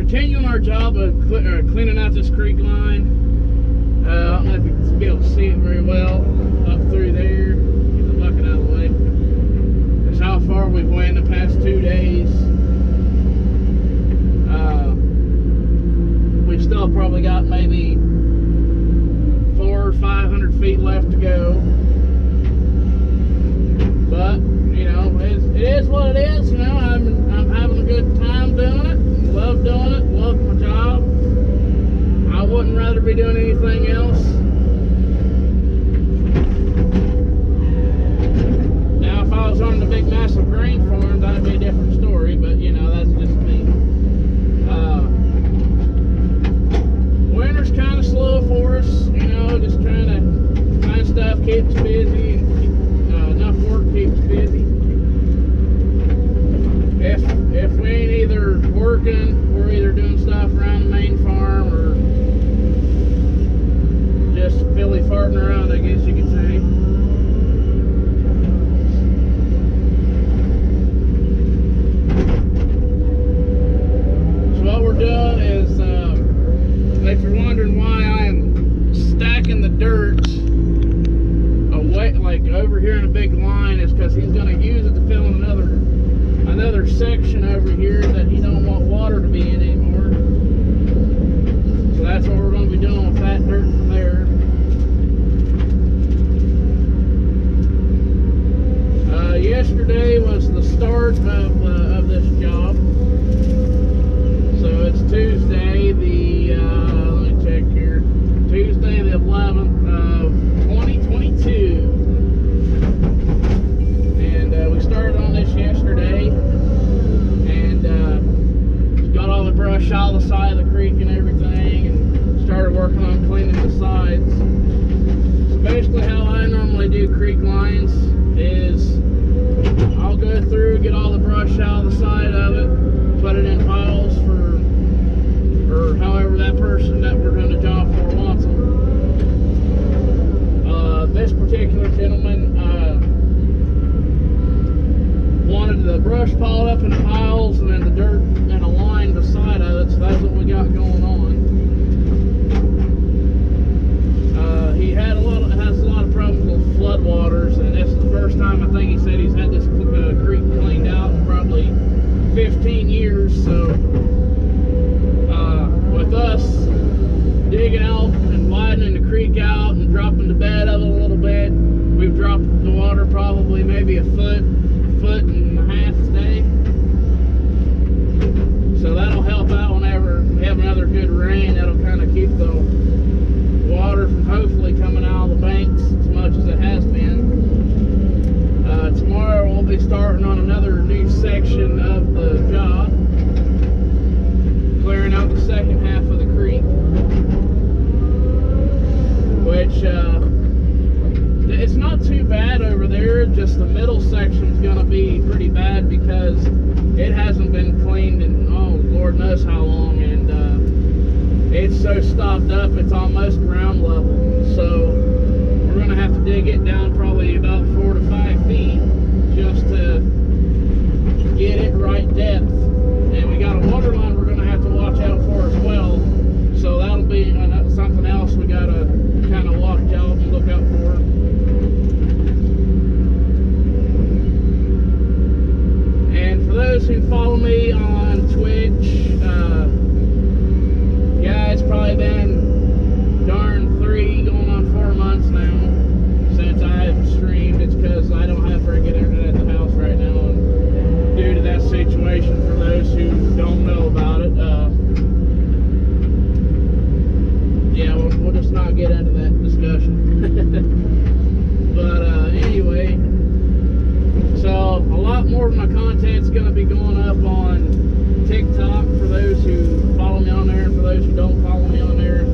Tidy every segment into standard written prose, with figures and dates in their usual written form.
continuing our job of cleaning out this creek line. I don't know if you can be able to see it very well up through there. Get the bucket out of the way. That's how far we've went in the past 2 days. We've still probably got maybe 400 or 500 feet left to go. But, you know, it is what it is. You know, I'm having a good time doing it. Love doing it. Love my job. I wouldn't rather be doing anything else. Now, if I was on the big massive grain farm, that'd be a different story. But, you know, that's just me. Winter's kind of slow for us. You know, just trying to find stuff, keeps busy, and enough work keeps busy. If we ain't either working, we're either doing stuff around the main farm or just filly farting around, I guess you could say. So what we're doing is, if you're wondering why I am stacking the dirt away, like over here in a big line, is because he's going to use it to fill in another section over here that he don't want water to be in anymore. So that's what we're going to be doing with that dirt from there. Yesterday was the start of this job. So it's Tuesday, let me check here. Tuesday the 11th of 2022. And we started on this yesterday. And got all the brush out of the side of the creek and everything. And started working on cleaning the sides. So basically how I normally do creek lines is I'll go through, get all the brush out of the side of it, put it in piles or however that person that we're doing the job for wants them. This particular gentleman wanted the brush piled up in piles and then the dirt in a line beside of it, so that's what we got going on. He has a lot of problems with floodwaters, and this is the first time I think he said he's had this creek cleaned out in probably 15 years. So with us digging out and widening the creek out and dropping the bed of it a little bit, we've dropped the water probably maybe a foot and a half today. So that'll help out whenever we have another good rain. That'll kind of keep the water from hopefully coming out of the banks as much as it has been. Tomorrow we'll be starting on another new section of the job, clearing out the second half of the creek, which it's not too bad over there. Just the middle section is going to be pretty bad because it hasn't been cleaned in Lord knows how long, and it's so stopped up it's almost ground level. So we're going to have to dig it down probably about 4 to 5 feet just to get it right depth. And we got a water line we're going to have to watch out for as well. So that'll be something else we got to kind of watch out and look out for. And for those who follow me on Twitch, yeah, it's probably been darn 3 going on 4 months now since I have streamed. It's because I don't have very good internet at the house right now, and due to that situation, for those who don't know about it, yeah, we'll just not get into that discussion. But anyway, so a lot more of my content's going to be going up on TikTok for those who follow me on there, and for those who don't follow me on there,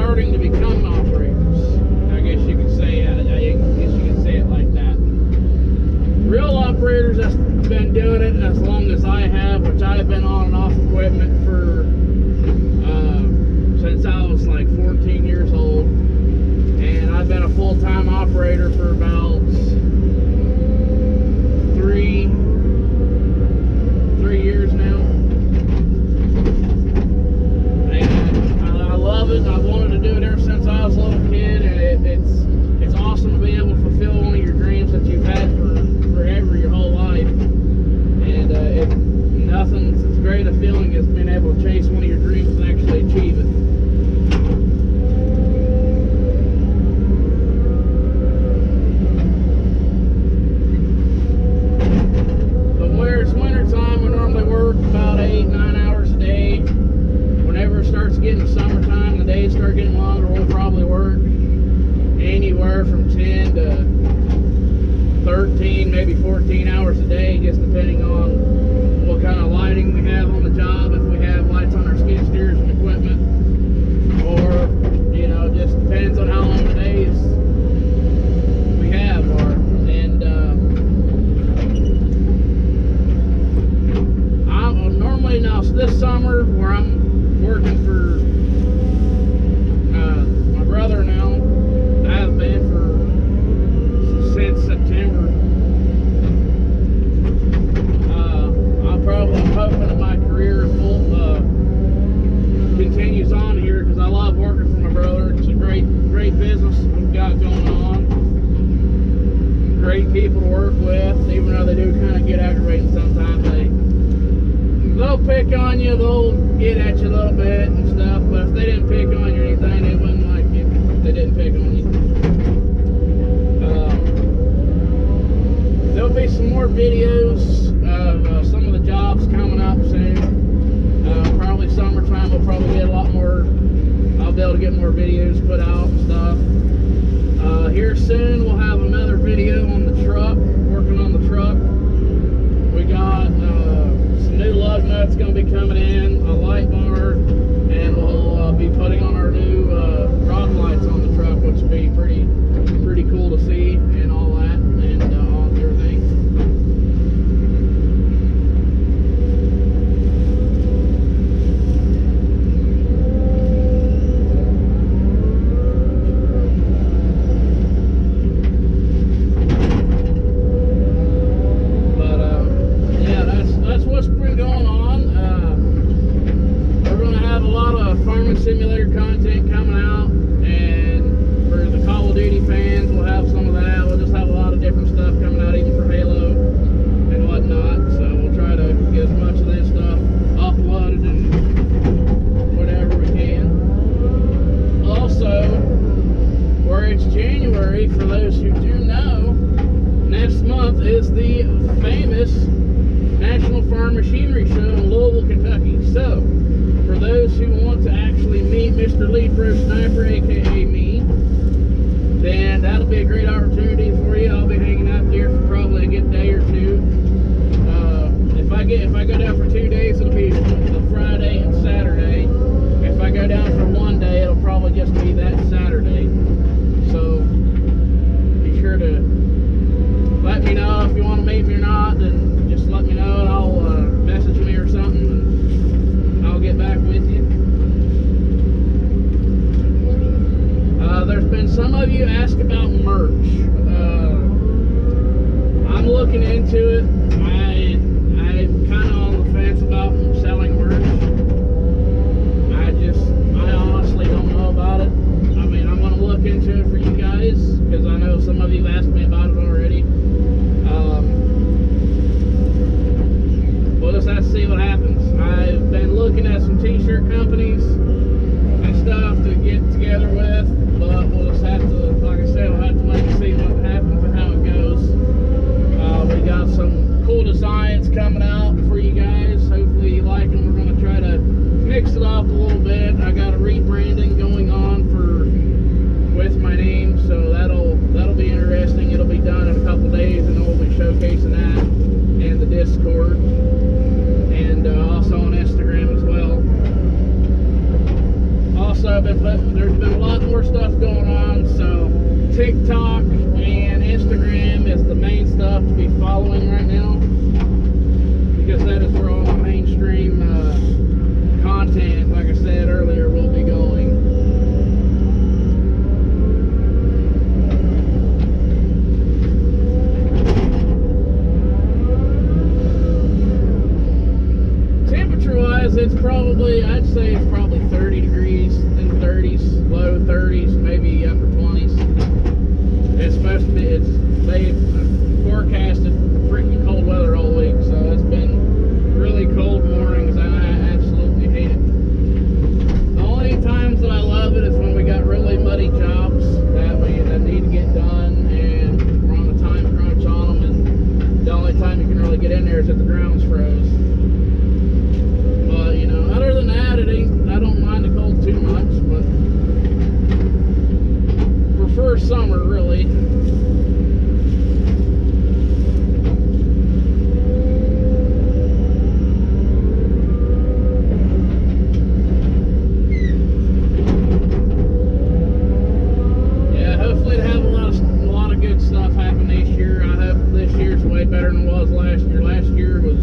starting to become operators. I guess you could say, it like that. Real operators that's been doing it as long as I have, which I've been on and off equipment for since I was like 14 years old, and I've been a full-time operator for about three years now. And I love it. I've wanted to do it ever since I was a little kid, and it's awesome to be able to fulfill one of your dreams that you've had forever, your whole life. And nothing's as great a feeling as being able to chase one of your dreams and actually achieve it. But where it's winter time, we normally work about 8-9 hours a day. Whenever it starts getting summertime, the days start getting longer, we'll probably work anywhere from 10 to 13, maybe 14 hours a day, just depending on what kind of lighting we have on the job, if we have lights on our skid steers and equipment, or, just depends on how long the days we have are. And I'm normally, now this summer, where I'm working for my brother now, I have been since September. I'm hoping that my career continues on here, because I love working for my brother. It's a great business we've got going on. Great people to work with, even though they do kind of get aggravating sometimes. They'll pick on you, they'll get at you a little bit and stuff, but if they didn't pick on you or anything, they wouldn't like you if they didn't pick on you. There'll be some more videos of some of the jobs coming up soon. Probably summertime, we'll probably get a lot more. I'll be able to get more videos put out and stuff. Here soon, we'll have another video on the truck, working on the truck. We got some new lug nuts going to be coming in, a light bar, and we'll be putting on our new rod lights on the truck, which will be pretty cool to see and all that, and all everything. Simulator content coming out, and for the Call of Duty fans, we'll have some of that. We'll just have a lot of different stuff coming out, even for Halo and whatnot. So we'll try to get as much of this stuff uploaded and whatever we can. Also, where it's January, for those who do know, next month is the famous National Farm Machinery Show in Louisville, Kentucky. So for those who want to actually meet Mr. Lee Frost there's been a lot more stuff going on, so TikTok and Instagram is the main stuff to be following right now, because that is where all my mainstream content, like I said earlier, will be going. Temperature-wise, I'd say it's probably 30 degrees, in the 30s, low 30s, maybe upper 20s. It's supposed to be, they've forecasted freaking cold weather all week, so it's been really cold mornings, and I absolutely hate it. The only times that I love it is when we got really muddy jobs that need to get done, and we're on a time crunch on them, and the only time you can really get in there is if the ground's froze. But, you know, other than that, I don't mind the cold too much, but prefer summer, really. Yeah, hopefully to have a lot of good stuff happen this year. I hope this year's way better than it was last year. Last year was,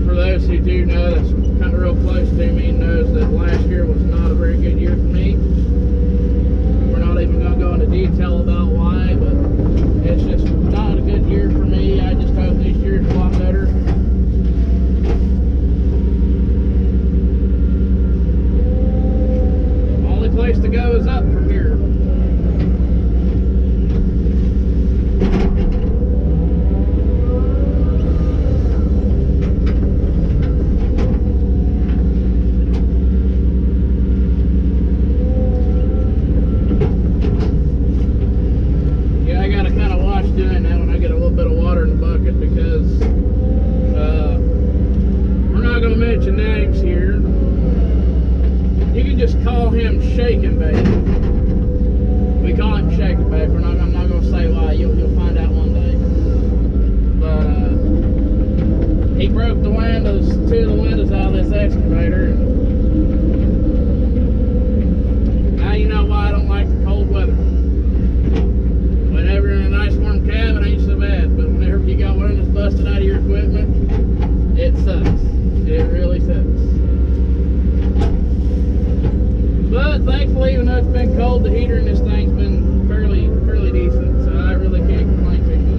for those who do know, that's kind of real close to me, knows that last year was not a very good year for me. We're not even going to go into detail about why, but it's just not a good year for me. I just hope this year's a lot better. The only place to go is up from here. Doing that when I get a little bit of water in the bucket, because we're not going to mention names here. You can just call him Shake and Bake. We call him Shake and Bake. I'm not going to say why. You'll find out one day. But he broke the windows, two of the windows out of this excavator. Now you know why I don't like the cold weather. Whenever in a nice warm cabin, ain't so bad, but whenever you got one that's busted out of your equipment, it sucks. It really sucks. But thankfully, even though it's been cold, the heater in this thing's been fairly decent, so I really can't complain too much.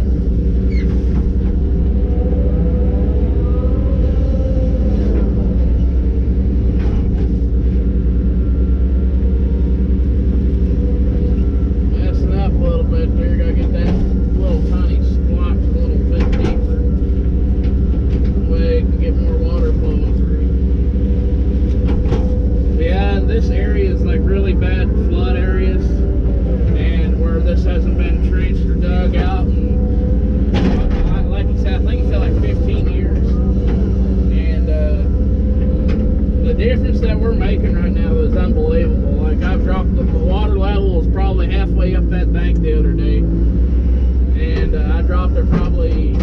Here, gotta get that little tiny splotch a little bit deeper. That way it can get more water flowing through. But yeah, this area is like really bad flood areas, and where this hasn't been trenched or dug out, and like you said, I think it's like 15 years. And the difference that we're making right now is unbelievable. Like, I've dropped the water level was probably halfway up that bank the other day, and I dropped it probably,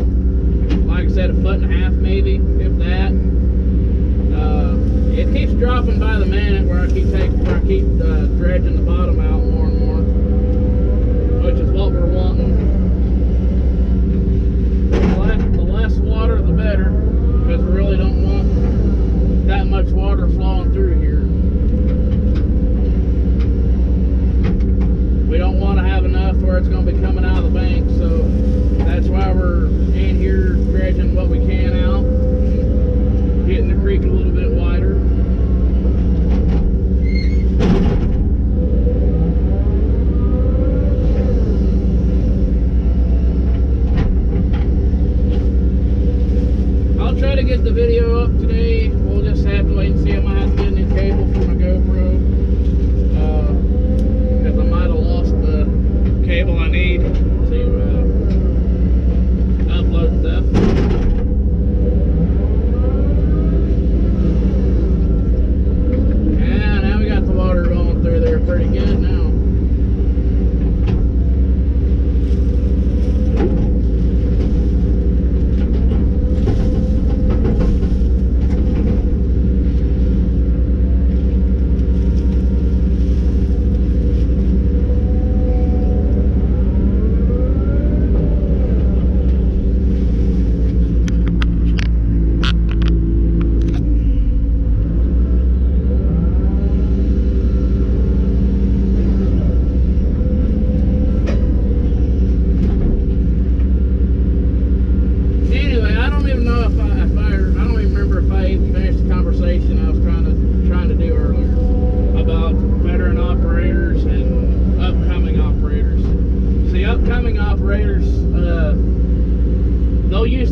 like I said, 1.5 feet maybe, if that. It keeps dropping by the minute where I keep dredging the bottom out more and more, which is what we're wanting. The less water, the better, because we really don't want that much water flowing through here. We don't want to have enough where it's going to be coming out of the bank, so that's why we're in here dredging what we can out, getting the creek a little bit wider. I'll try to get the video up today. We'll just have to wait and see. I might have to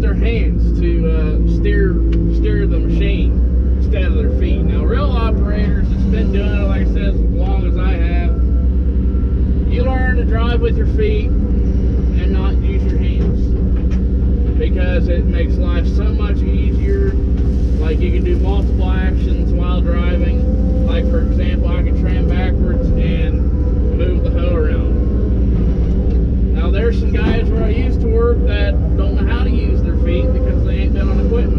their hands to steer the machine instead of their feet. Now, real operators that's been doing it, like I said, as long as I have, you learn to drive with your feet and not use your hands, because it makes life so much easier. Like, you can do multiple actions while driving.